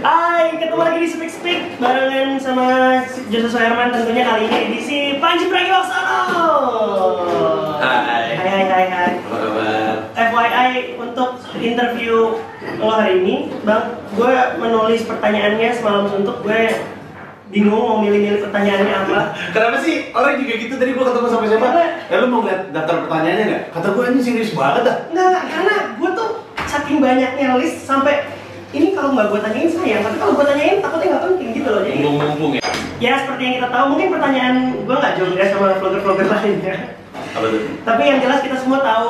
Hai, ketemu lagi di Speak Speak barengan sama Joshua Herman, tentunya kali ini edisi Panji Pragiwaksono. Hai. Hai. Apa kabar? FYI untuk interview lo hari ini, Bang, gue menulis pertanyaannya semalam suntuk, gue bingung mau milih-milih pertanyaannya apa. Kenapa sih? Orang juga gitu, tadi gue ketemu sama siapa? Ya lu mau ngeliat daftar pertanyaannya nggak? Kata gue ini serius banget dah. Nggak, karena gue tuh saking banyaknya list sampai ini kalau nggak gue tanyain sayang, tapi kalau gue tanyain takutnya nggak penting gitu loh. Jadi Mumpung ya? ya seperti yang kita tahu, mungkin pertanyaan gue nggak jauh beda sama vlogger-vlogger lainnya. Apa tuh? Tapi yang jelas kita semua tahu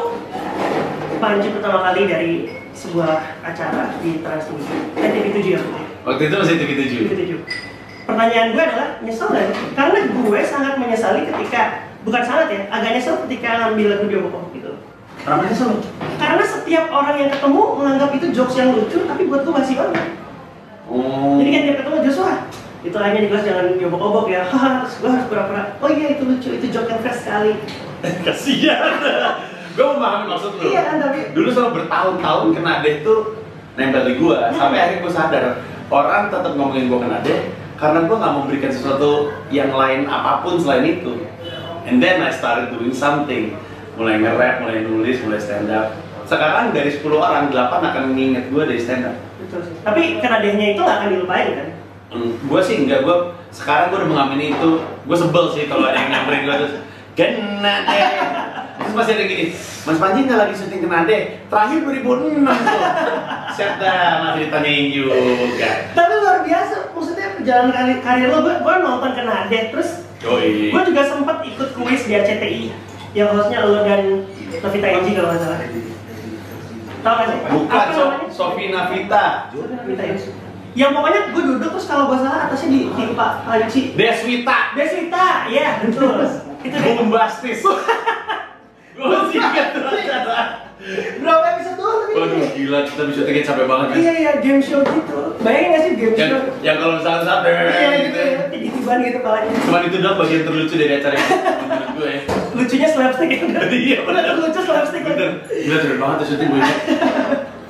Panji pertama kali dari sebuah acara di Trans TV, TV7 ya. Waktu itu masih TV7. TV7. Pertanyaan gue adalah nyesel nggak? Karena gue sangat menyesali ketika, bukan sangat ya, agak nyesel ketika ngambil lagu Dia Bokoh gitu. Kenapa nyesel? Karena setiap orang yang ketemu menganggap itu jokes yang lucu, tapi buat gue basi banget. Jadi kan dia ketemu Joshua, itu lainnya di kelas jangan diobok-obok ya. Haha, gue harus pura-pura. Oh iya itu lucu, itu joke yang fresh sekali. Kasian. Gue memahami maksud lu. Iya kan, tapi Dulu selama bertahun-tahun kena deh tuh nempel di gue. Sampai akhirnya gue sadar orang tetap ngomongin gue kena deh karena gue nggak memberikan sesuatu yang lain apapun selain itu. And then I started doing something. Mulai nge-rap, mulai nulis, mulai stand up. Sekarang dari 10 orang, 8 akan nginget gue dari stand up. betul sih. Tapi kenadehnya itu nggak akan dilupain kan? Gue sih enggak, sekarang gue udah mengamini itu. Gue sebel sih kalau ada yang nyamperin gue terus kena deh. Terus masih ada gini, Mas Panji nggak lagi syuting kena deh. Terakhir 2006 tuh. Siap dah, masih ditanyain juga. Tapi luar biasa, maksudnya perjalanan karir lo, gue nonton Kenade, terus Yoi. gue juga sempet ikut kuis di RCTI yang hostnya lo dan Novita Enji kalau nggak salah. Tahu nggak sih? Bukan, Apa namanya? Sofi Navita. Novita Enji. Yang pokoknya gue duduk terus kalau gue salah atasnya di Pak Panji. Deswita. Deswita, ya betul. Itu deh. Bombastis. Gue masih ingat tuh acara. Berapa episode doang tapi? Waduh gila, kita bisa tiket capek banget ya. Iya, game show gitu. Bayangin nggak sih game show? Yang kalau misalnya sampai Iya gitu ya, tiba-tiban gitu palanya. Cuman itu doang bagian terlucu dari acara ini menurut gue ya. Lucunya slapstick ya. Iya bener. Lucu slapstick Bener, bener seru banget tuh syuting gue ingat.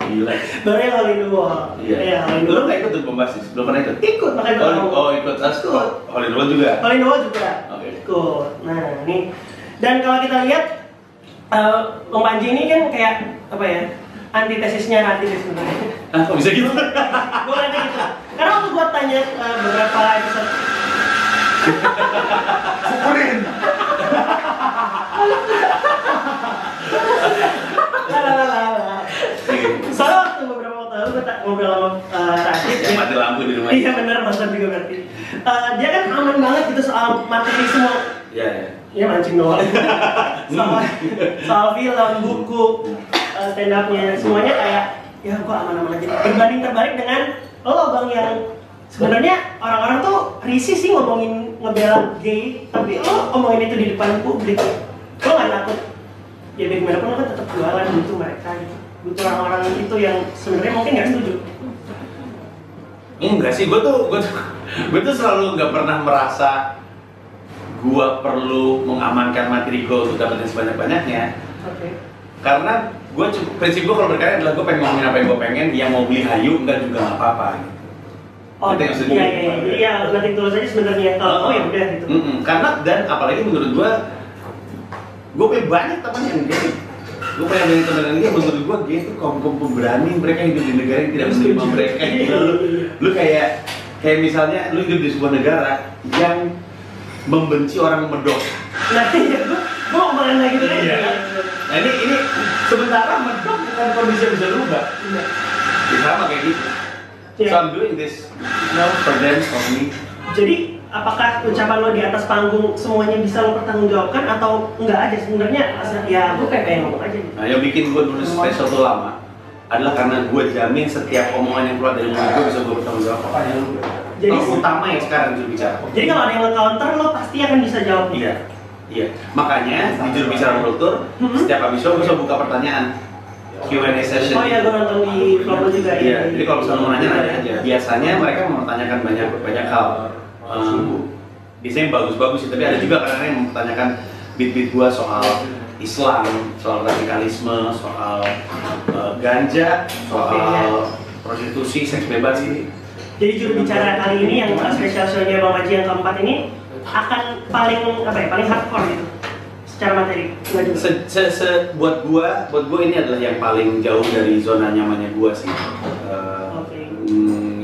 Gila. Baru yang Halloween dua. Iya. Halloween Lu dua. nggak ikut tuh Bombastis? Belum pernah ikut? Ikut makanya gue tahu. Oh ikut, Ikut. Halloween dua juga? Halloween dua juga. Oke. Ikut. Nah ini. Dan kalau kita lihat, Bang Panji ini kan kayak apa ya? Antitesisnya Rati sebenarnya. Ah, kok bisa gitu? Gue nanya gitu. Karena waktu gue tanya beberapa episode. Syukurin. Soalnya waktu beberapa waktu lalu gue ngobrol sama Rashid. Yang mati lampu di rumah. Iya benar, nonton juga berarti. Dia kan aman banget gitu soal materi semua. Iya ya. Iya mancing doang. soal film, buku, stand up-nya, semuanya kayak ya gua aman-aman aja. Berbanding terbalik dengan lo bang yang sebenarnya orang-orang tuh risih sih ngomongin ngebela gay, tapi lo ngomongin itu di depan publik, lo nggak takut? Ya bagaimana pun lo kan tetap jualan, butuh mereka gitu, butuh orang-orang itu yang sebenarnya mungkin nggak setuju. Enggak sih, gue tuh selalu nggak pernah merasa gue perlu mengamankan materi gue untuk dapetin sebanyak-banyaknya. Oke. Karena prinsip gue kalau berkarya adalah gue pengen ngomongin apa yang gue pengen, yang mau beli hayu enggak juga nggak apa-apa gitu. Oh iya, nanti tulus aja sebenarnya kalau mau ya udah gitu. Karena dan apalagi menurut gue punya banyak teman yang gay. Gue punya banyak teman yang gay, menurut gue gay itu kaum pemberani, mereka hidup di negara yang tidak menerima mereka. Lu kayak misalnya lu hidup di sebuah negara yang membenci orang medok. Nah iya, gue ngomongin lagi tuh. Iya. Nah ini sementara medok bukan kondisi yang bisa berubah. Iya. Ya, sama kayak gitu. Iya. So I'm doing this, for them, for me. Jadi apakah ucapan lo di atas panggung semuanya bisa lo pertanggungjawabkan atau enggak aja sebenarnya? Ya gue kayak pengen ngomong aja. Nah yang bikin gue nulis special tuh lama adalah karena gue jamin setiap omongan yang keluar dari mulut gue bisa gue bertanggung jawab. Jadi utama yang sekarang juru bicara. Jadi kalau ada yang nge-counter lo pasti akan bisa jawab. Iya. Makanya di juru bicara World Tour setiap habis show gue selalu buka pertanyaan Q&A session. Oh iya, gue nonton di vlog lo juga. Iya. Jadi kalau misalnya mau nanya aja. Biasanya mereka mempertanyakan banyak hal. Biasanya bagus-bagus sih, tapi ada juga kadang-kadang yang mempertanyakan beat-beat gua soal Islam, soal radikalisme, soal ganja, soal prostitusi, seks bebas ini. Jadi juru bicara kali ini yang spesial show-nya Bang Maji yang keempat ini akan paling paling hardcore gitu secara materi. Buat gua ini adalah yang paling jauh dari zona nyamannya gua sih.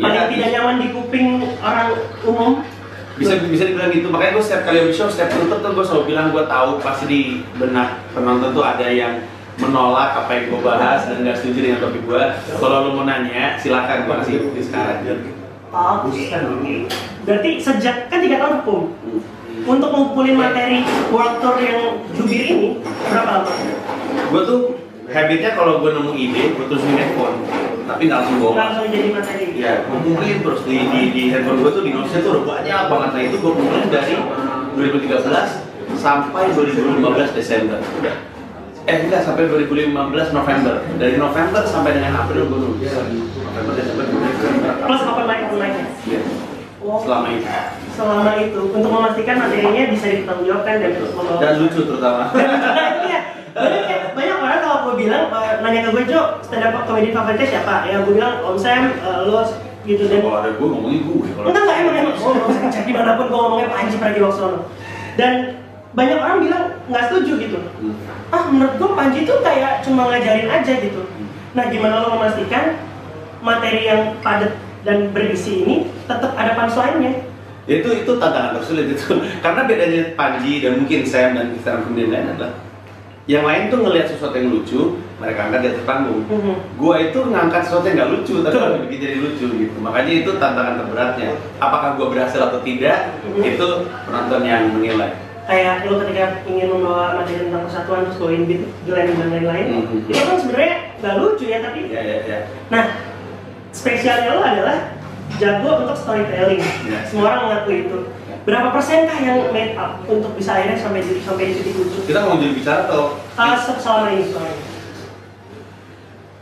Paling tidak nyaman di kuping orang umum. Bisa dibilang gitu. Makanya gue setiap kali habis show, setiap tutup tuh gue selalu bilang gue tahu pasti di benak penonton tuh ada yang menolak apa yang gue bahas dan nggak setuju dengan topik gue. Kalau lo mau nanya, silakan gue kasih bukti sekarang. Berarti sejak kan 3 tahun hukum. Untuk ngumpulin materi World Tour yang jubir ini berapa lama? Gue tuh habitnya kalau gue nemu ide, gue tulisin handphone, tapi nggak langsung bawa. Nggak langsung jadi materi. Ya, gue kumpulin terus di handphone gue tuh di notesnya tuh udah banyak banget. Nah itu gue kumpulin dari 2013 sampai 2015 Desember. Enggak, sampai 2015 November. Dari November sampai dengan April gue nulis. November, Desember, Plus open mic-nya? Iya. Selama itu. Selama itu, untuk memastikan materinya bisa dipertanggungjawabkan dan lucu terutama. Banyak orang kalau gue bilang nanya ke gue, Jo, stand up comedy favoritnya siapa? Ya gue bilang Om Sam, lo gitu. Dan kalau ada gue ngomongin gue. enggak emang cek dimanapun gue ngomongnya Panji Pragiwaksono. Dan banyak orang bilang nggak setuju gitu. Menurut gue Panji tuh kayak cuma ngajarin aja gitu. Nah gimana lo memastikan materi yang padat dan berisi ini tetap ada punchline-nya? Itu tantangan tersulit itu. Karena bedanya Panji dan mungkin Sam dan stand up comedian lain adalah yang lain tuh ngelihat sesuatu yang lucu, mereka angkat di atas panggung. Gua itu ngangkat sesuatu yang nggak lucu, tapi bikin jadi lucu gitu. Makanya itu tantangan terberatnya. Apakah gua berhasil atau tidak, itu penonton yang menilai. Kayak lo ketika ingin membawa materi tentang persatuan terus bawain beat Glenn dan lain-lain, itu kan sebenarnya nggak lucu ya tapi. Ya. Nah, spesialnya lo adalah jago untuk storytelling. Semua orang mengakui itu. Berapa persenkah yang made up untuk bisa akhirnya sampai di titik lucu? Kita mau jadi bicara atau? Selama ini.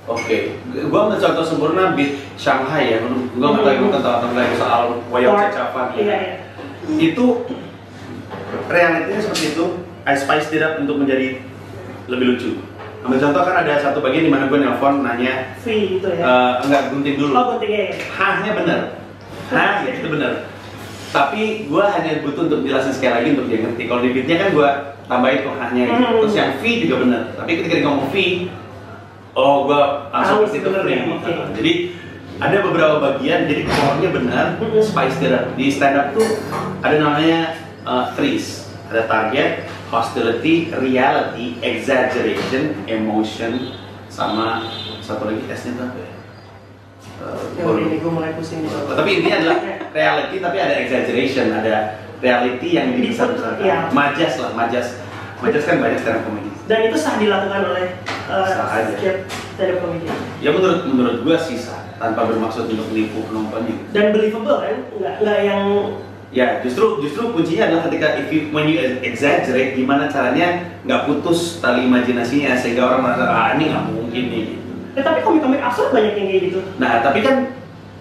Oke, gua ambil contoh sempurna beat Shanghai ya. Gua nggak tahu itu tentang soal Wayang Cacapan. Iya. Itu realitinya seperti itu. I spiced it up untuk menjadi lebih lucu. Ambil contoh kan ada satu bagian di mana gue nelpon nanya V itu ya? Enggak, gunting dulu. Gunting ya? H-nya bener. H ya itu bener. Tapi gue hanya butuh untuk jelasin sekali lagi untuk dia ngerti. Kalau di beatnya kan gue tambahin tuh H-nya gitu. Terus yang V juga bener. Tapi ketika dia ngomong V, gue langsung pasti itu free. Jadi ada beberapa bagian, jadi core-nya benar, spice it. Di stand up tuh ada namanya threes. Ada target, hostility, reality, exaggeration, emotion, sama satu lagi S-nya tuh apa ya? Ini gue mulai pusing gitu. Tapi intinya adalah reality, tapi ada exaggeration, ada reality yang dibesar-besarkan. Iya. Majas kan banyak stand up comedy. Dan itu sah dilakukan oleh setiap stand up comedy. Ya menurut gue sih sah, tanpa bermaksud untuk menipu penontonnya. Dan believable kan, nggak yang. Ya, justru kuncinya adalah ketika when you exaggerate, gimana caranya nggak putus tali imajinasinya sehingga orang merasa ini nggak mungkin nih. Tapi komik-komik absurd banyak yang kayak gitu. Nah, tapi kan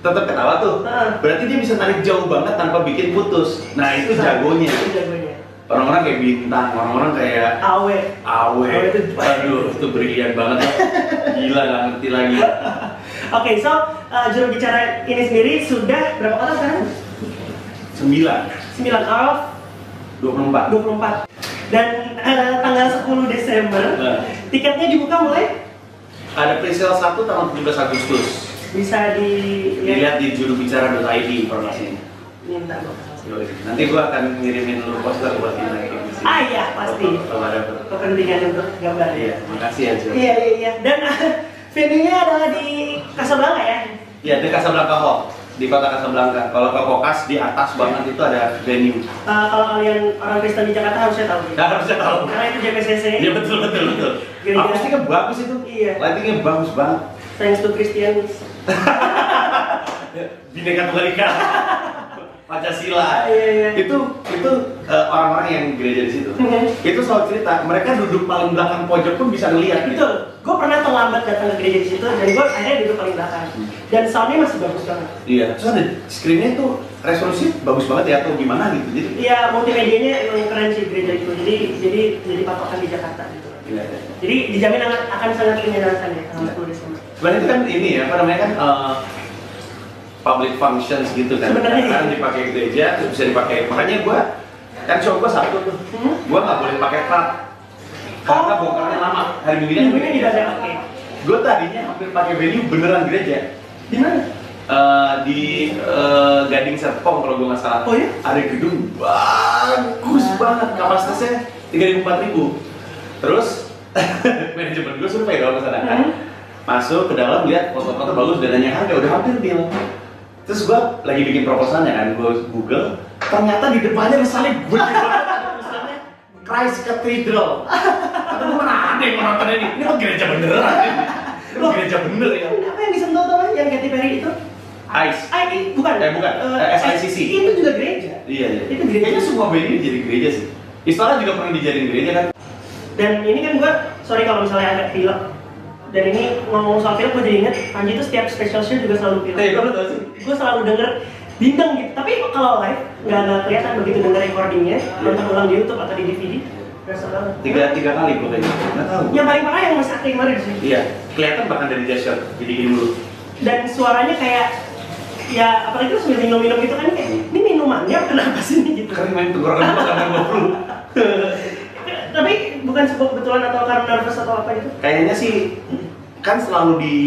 tetap ketawa tuh. Berarti dia bisa tarik jauh banget tanpa bikin putus. Nah, itu jagonya. Orang-orang kayak Bintang, orang-orang kayak Awe. Aduh, itu brilian banget. Gila, nggak ngerti lagi. Oke, so juru bicara ini sendiri sudah berapa kali sekarang? 9 out of 24. Dan tanggal 10 Desember tiketnya dibuka mulai? Ada presale 1 tanggal 17 Agustus. Bisa dilihat di jurubicara.id informasinya. Minta dong. Nanti gua akan ngirimin lu poster buat ini. Iya pasti. Kalau ada kepentingan untuk gambar. Iya, makasih ya Jo. Iya. Dan venue-nya adalah di Casablanca ya? Iya, di Casablanca Hall. Di kota Casablanca. Kalau ke Kokas di atas banget itu ada venue. Kalau kalian orang Kristen di Jakarta harusnya tahu. Harusnya tahu. Karena itu JPCC. Iya betul. Akustiknya bagus itu. Iya. Lightingnya bagus banget. Thanks to Christians. Bineka Tunggal Ika. Pancasila. Iya. Itu orang-orang yang gereja di situ. Itu selalu cerita, mereka duduk paling belakang pojok pun bisa ngelihat. Betul. Gue pernah terlambat datang ke gereja di situ dan gue akhirnya duduk paling belakang. Dan soundnya masih bagus banget. Iya. Terus ada screennya tuh resolusi bagus banget ya atau gimana gitu. Jadi. Iya, multimedianya emang keren sih gereja itu. Jadi patokan di Jakarta gitu. Iya. Jadi dijamin akan sangat menyenangkan ya tanggal 10 Desember. Sebenarnya itu kan ini ya, apa namanya kan public functions gitu kan. Sebenarnya Kan dipakai gereja, terus bisa dipakai. Makanya gue kan show gue Sabtu tuh, gue nggak boleh pakai plat karena bongkarnya lama. Hari Minggunya Minggunya tidak ada. Oke. Gue tadinya hampir pakai venue beneran gereja. Di mana? Di Gading Serpong kalau gue nggak salah. Oh ya? Ada gedung bagus banget, kapasitasnya 3.000-4.000. Terus manajemen gue survei dong ke sana kan. Masuk ke dalam lihat foto-foto bagus dan nanya harga udah hampir deal. Terus gue lagi bikin proposalnya kan, gue Google, ternyata di depannya ada salib gede banget, tulisannya Christ Cathedral. Kata gue mana ada yang nonton ini kok gereja beneran ini? Ini gereja bener ya? Apa yang disentuh teman yang Katy Perry itu? ICE. Bukan. Bukan. SICC. Itu juga gereja. Iya. Itu gereja. Kayaknya semua venue jadi gereja sih. Istora juga pernah dijadiin gereja kan? Dan ini kan gue, sorry kalau misalnya agak pilek. Dan ini ngomong soal film, gue jadi inget Panji itu setiap special show juga selalu pilek. Iya, kamu tau sih? Gue selalu denger bintang gitu. Tapi kalau live nggak kelihatan begitu denger recordingnya, nonton ulang di YouTube atau di DVD. Tiga kali gue kayaknya. Nggak tahu. Yang paling parah yang Mas Ake kemarin sih. Iya, kelihatan bahkan dari gesture jadi gini dulu. Dan suaranya kayak ya apalagi terus minum-minum gitu kan kayak ini minumannya kenapa sih ini gitu. Keren main tenggorokan gue karena gue flu. Tapi bukan sebuah kebetulan atau karena nervous atau apa gitu? Kayaknya sih kan selalu di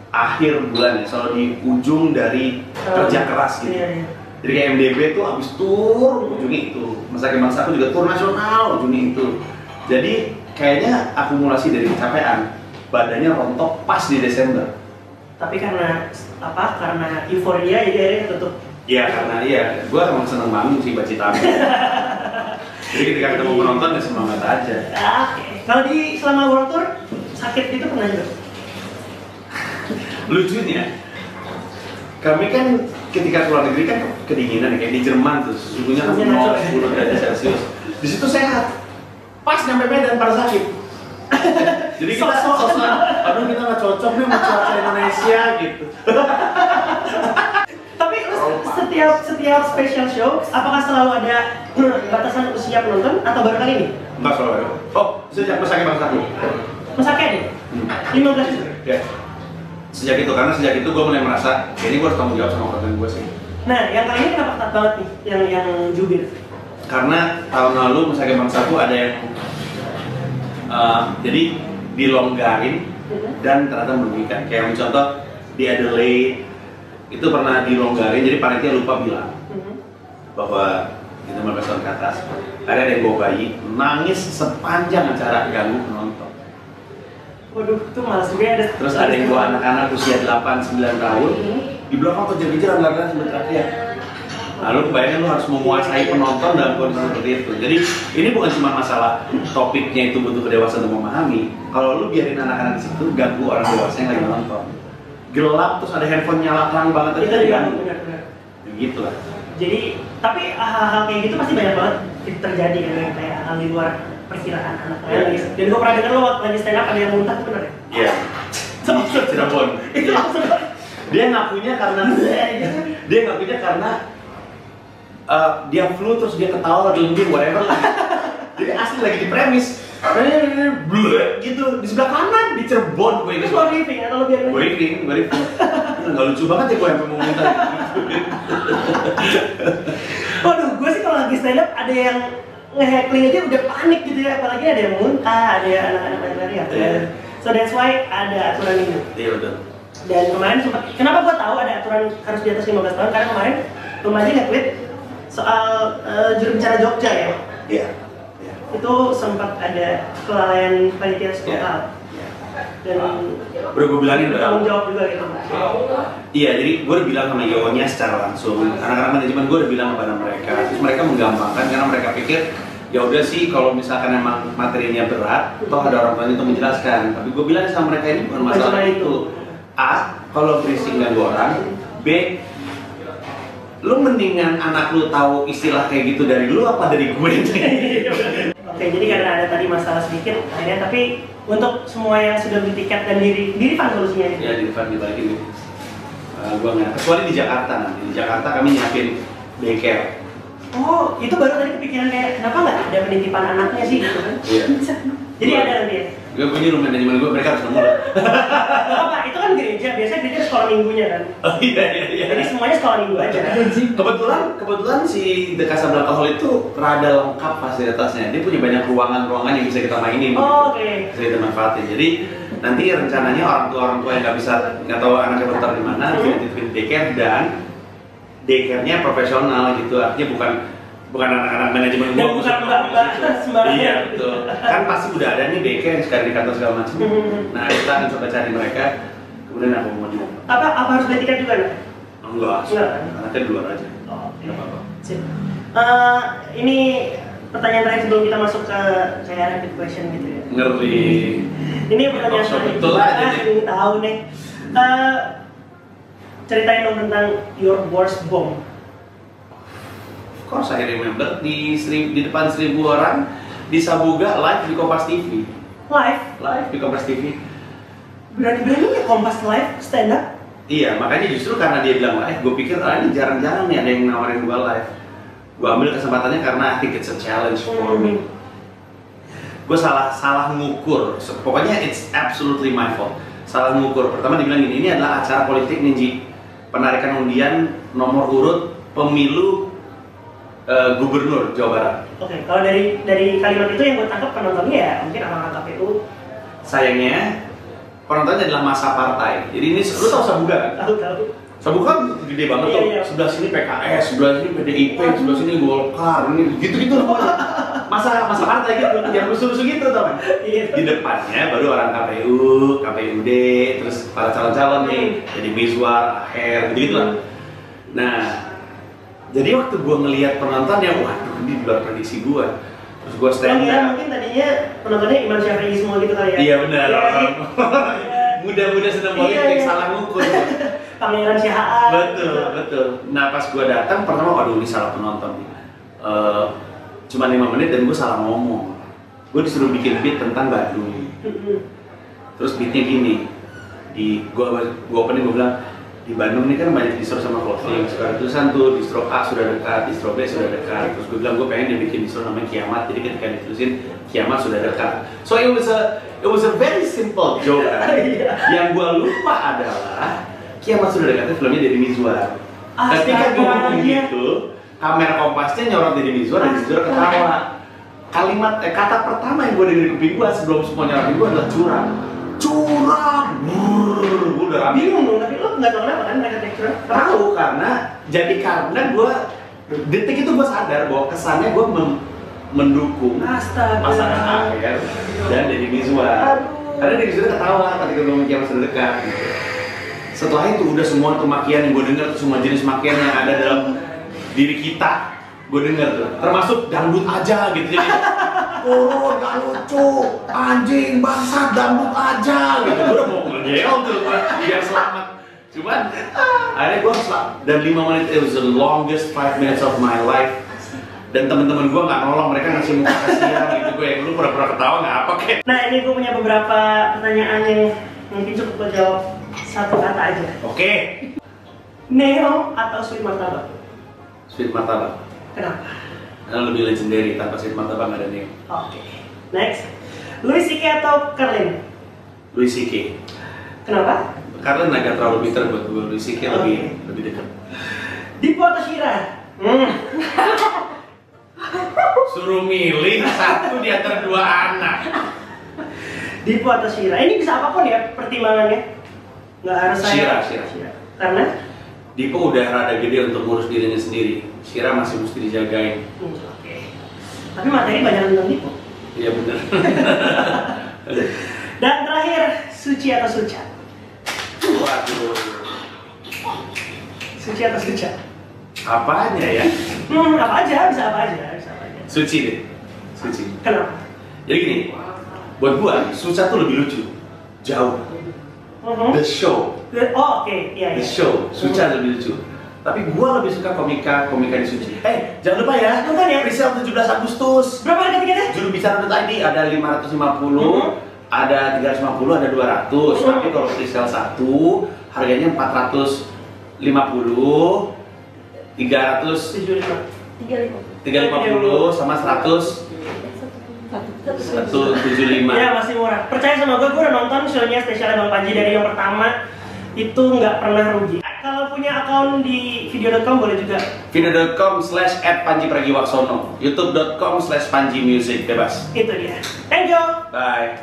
akhir bulan ya, selalu di ujung dari kerja keras gitu. Iya. Jadi kayak MDB tuh abis tur ujungnya itu, Masake Bangsaku juga tur nasional ujungnya itu. Jadi kayaknya akumulasi dari kecapean, badannya rontok pas di Desember. Tapi karena apa? Karena euforia jadi akhirnya tutup. Iya karena gue emang seneng banget sih baca tamu. Jadi ketika ketemu penonton ya semangat aja. Oke. Kalau di selama World Tour sakit itu pernah juga? Lucunya, kami kan ketika keluar negeri kan kedinginan kayak di Jerman tuh suhunya kan 10 derajat Celcius. Di situ sehat. Pas nyampe Medan pada sakit. Jadi kita sosokan, aduh kita nggak cocok nih sama cuaca Indonesia gitu. Tapi setiap special show, apakah selalu ada batasan usia penonton atau baru kali ini? Enggak selalu ada. Oh, sejak Masake Bangsaku. Masake nih? 15 itu? Ya. Sejak itu gue mulai merasa ini gue harus tanggung jawab sama konten gue sih. Nah, yang kali ini kenapa ketat banget nih yang jubir? Karena tahun lalu Masake Bangsaku ada yang jadi dilonggarin dan ternyata merugikan. Kayak contoh di Adelaide itu pernah dilonggarin, jadi panitia lupa bilang bahwa itu 15 tahun ke atas. Ada yang bawa bayi nangis sepanjang acara ganggu penonton. Waduh, itu malas juga ada. Terus ada yang bawa anak-anak usia 8-9 tahun di belakang kejar-kejar anggaran sambil teriak. Lalu kebayangkan lu harus menguasai penonton dalam kondisi seperti itu. Jadi ini bukan cuma masalah topiknya itu butuh kedewasaan untuk memahami. Kalau lu biarin anak-anak di situ ganggu orang dewasa yang lagi nonton. Gelap terus ada handphone nyala terang banget aja diganggu. Begitu lah. Jadi tapi hal-hal kayak gitu pasti banyak banget terjadi kan kayak hal di luar perkiraan anak-anak. Dan gue pernah dengar lo waktu lagi stand up ada yang muntah, bener ya? Iya. Cirebon. Itu langsung. Dia ngakunya karena dia flu terus dia ketawa lagi lembing whatever lagi. Jadi asli lagi di premis. Gitu di sebelah kanan di Cirebon gue Itu lo briefing atau lo biarin? Gue briefing. Nggak lucu banget ya gue yang mau muntah. Waduh, gue sih kalau lagi stand up ada yang nge-heckling aja udah panik gitu ya, apalagi ada yang muntah, ada anak-anak lari-lari ya. So that's why ada aturan ini. Iya betul. Dan kemarin sempat, kenapa gue tahu ada aturan harus di atas 15 tahun? Karena kemarin Lumaji nge-tweet soal juru bicara Jogja ya. Iya. Itu sempat ada kelalaian panitia lokal. Dan udah gue bilangin tanggung jawab juga gitu. Iya, jadi gue udah bilang sama Yonya secara langsung. Anak-anak manajemen gue udah bilang kepada mereka. Terus mereka menggampangkan karena mereka pikir ya udah sih kalau misalkan emang materinya berat, toh ada orang tuanya untuk menjelaskan. Tapi gue bilang sama mereka ini bukan masalah itu. A, kalau berisik ganggu orang. B, lu mendingan anak lu tahu istilah kayak gitu dari lu apa dari gue? Oke, jadi karena ada tadi masalah sedikit, akhirnya tapi untuk semua yang sudah beli tiket dan di refund solusinya. Ya di refund dibalikin gitu. Gua nggak, kecuali di Jakarta nanti. Di Jakarta kami nyiapin daycare. Oh, itu baru tadi kepikiran kayak kenapa nggak ada penitipan anaknya sih gitu kan? Iya. Jadi ada nanti ya? Gue punya rumah manajemen gue, mereka harus nemu lah. Apa? Itu kan kan gereja, biasanya gereja sekolah minggunya kan. Oh iya. Jadi semuanya sekolah minggu aja. Kebetulan si The Casablanca Hall itu rada lengkap fasilitasnya. Dia punya banyak ruangan-ruangan yang bisa kita mainin. Oh, oke. Bisa kita manfaatin. Jadi nanti rencananya orang tua yang nggak tahu anaknya bentar di mana, titipin daycare dan daycare-nya profesional gitu. Artinya bukan anak-anak manajemen Dan bukan mbak-mbak sembarangan. Iya betul. Kan pasti udah ada nih daycare yang sekarang di kantor segala macam. Nah kita akan coba cari mereka. Kemudian aku mau juga. Apa harus beli tiket juga nih? Enggak. Anaknya di luar aja. Oh, Nggak apa-apa. sip. Ini pertanyaan terakhir sebelum kita masuk ke kayak rapid question gitu ya. Ngeri. Ini pertanyaan So, betul aja nih. Ini tahu nih. Ceritain dong tentang your worst bomb. Of course I remember di depan 1.000 orang di Sabuga live di Kompas TV. Live Di Kompas TV. Berani-beraninya Kompas live stand up. Iya, makanya justru karena dia bilang live, gue pikir ini jarang-jarang nih ada yang nawarin gue live. Gue ambil kesempatannya karena I think it's a challenge for me. Gue salah ngukur. Pokoknya it's absolutely my fault. Salah ngukur. Pertama dibilang ini adalah acara politik nih, penarikan undian nomor urut pemilu gubernur Jawa Barat. Oke, kalau dari kalimat itu yang gue tangkap penontonnya ya mungkin orang-orang KPU. Sayangnya penontonnya adalah masa partai. Jadi ini lu tahu Sabuga kan? Tahu. Sabuga kan gede banget tuh. Iya. Sebelah sini PKS, sebelah sini PDIP, sebelah sini Golkar, ini gitu-gitu semuanya. Masa partai gitu, yang rusuh-rusuh gitu tau kan? Iya. Di depannya baru orang KPU, KPUD, terus para calon-calon nih, jadi Mizwar, Aher, gitu lah. Nah, jadi waktu gue ngelihat penontonnya, waduh ini di luar prediksi gue. Terus gue stand up. Mungkin tadinya penontonnya Iman Syafi'i semua gitu kali ya. Iya benar. Iya, Muda-muda sedang politik, salah ngukur. Pangeran Syahaan. Betul. Nah pas gue datang pertama, waduh ini salah penonton nih. Cuma 5 menit dan gue salah ngomong. Gue disuruh bikin beat tentang Bandung. Terus beatnya gini, gue opening gue bilang, di Bandung ini kan banyak distro sama clothing. Sekarang tulisan tuh distro A sudah dekat, distro B sudah dekat. Terus gue bilang gue pengen dibikin distro namanya Kiamat. Jadi ketika ditulisin Kiamat sudah dekat. So it was a very simple joke kan. Yang gue lupa adalah Kiamat sudah dekat itu filmnya Deddy Mizwar. Ketika gue ngomong gitu, kamera Kompasnya nyorot Deddy Mizwar dan Mizwar ketawa. Kata pertama yang gue dengerin kuping gue sebelum semua nyorotin gue adalah curang. Gue udah rapi. Bingung dong, tapi lo nggak tahu kenapa kan mereka curang? Tahu karena gue detik itu gue sadar bahwa kesannya gue mendukung pasangan Aher dan Deddy Mizwar. Karena Deddy Mizwar ketawa ketika gue ngomong Kiamat sudah dekat. Gitu. Setelah itu udah semua tuh makian yang gue dengar, semua jenis makian yang ada dalam diri kita gue dengar tuh, termasuk dangdut aja gitu. Jadi oh gak lucu, anjing, bangsat, dangdut aja gitu. Gue udah mau ngejel tuh biar selamat. Cuman akhirnya gue selamat. Dan 5 menit it was the longest 5 minutes of my life. Dan teman-teman gue nggak nolong, mereka ngasih muka kasihan gitu. Gue yang dulu pura-pura ketawa nggak apa kek. Nah ini gue punya beberapa pertanyaan yang mungkin cukup gue jawab satu kata aja. Oke. Neo atau Sweet Martabak? Sweet Martabak. Kenapa? Karena lebih legendary, tanpa Sweet Martabak nggak ada Neo. Oke. Next, Louis C.K. atau Carlin? Louis C.K. Kenapa? Karena agak terlalu bitter buat gue. Louis C.K. lebih dekat. Dipo atau Shira? Suruh milih satu di antara 2 anak. Dipo atau Shira? Ini bisa apapun ya pertimbangannya. Nggak harus saya. Shira. Karena? Dipo udah rada gede untuk ngurus dirinya sendiri. Shira masih mesti dijagain. Oke. Tapi materi banyak tentang Dipo. Iya benar. Dan terakhir, Suci atau Suca? Waduh. Suci atau Suca? Apanya ya? Apa aja, bisa apa aja. Suci deh. Suci. Kenapa? Jadi gini, buat gua Suca tuh lebih lucu. Jauh. The show. Oh, oke. Iya. The show. Suca lebih lucu. Tapi gua lebih suka komika di Suci. Jangan lupa ya. Nonton ya. Presale 17 Agustus. Berapa harga tiketnya? Jurubicara.id ada 550, ada 350, ada 200. Tapi kalau presale 1 harganya 450, 350 sama 175. Ya masih murah. Percaya sama gue udah nonton show-nya spesialnya Bang Panji dari yang pertama itu nggak pernah rugi. Kalau punya akun di video.com boleh juga. video.com/@panjipragiwaksono, youtube.com/panjimusic, bebas. Itu dia. Thank you. Bye.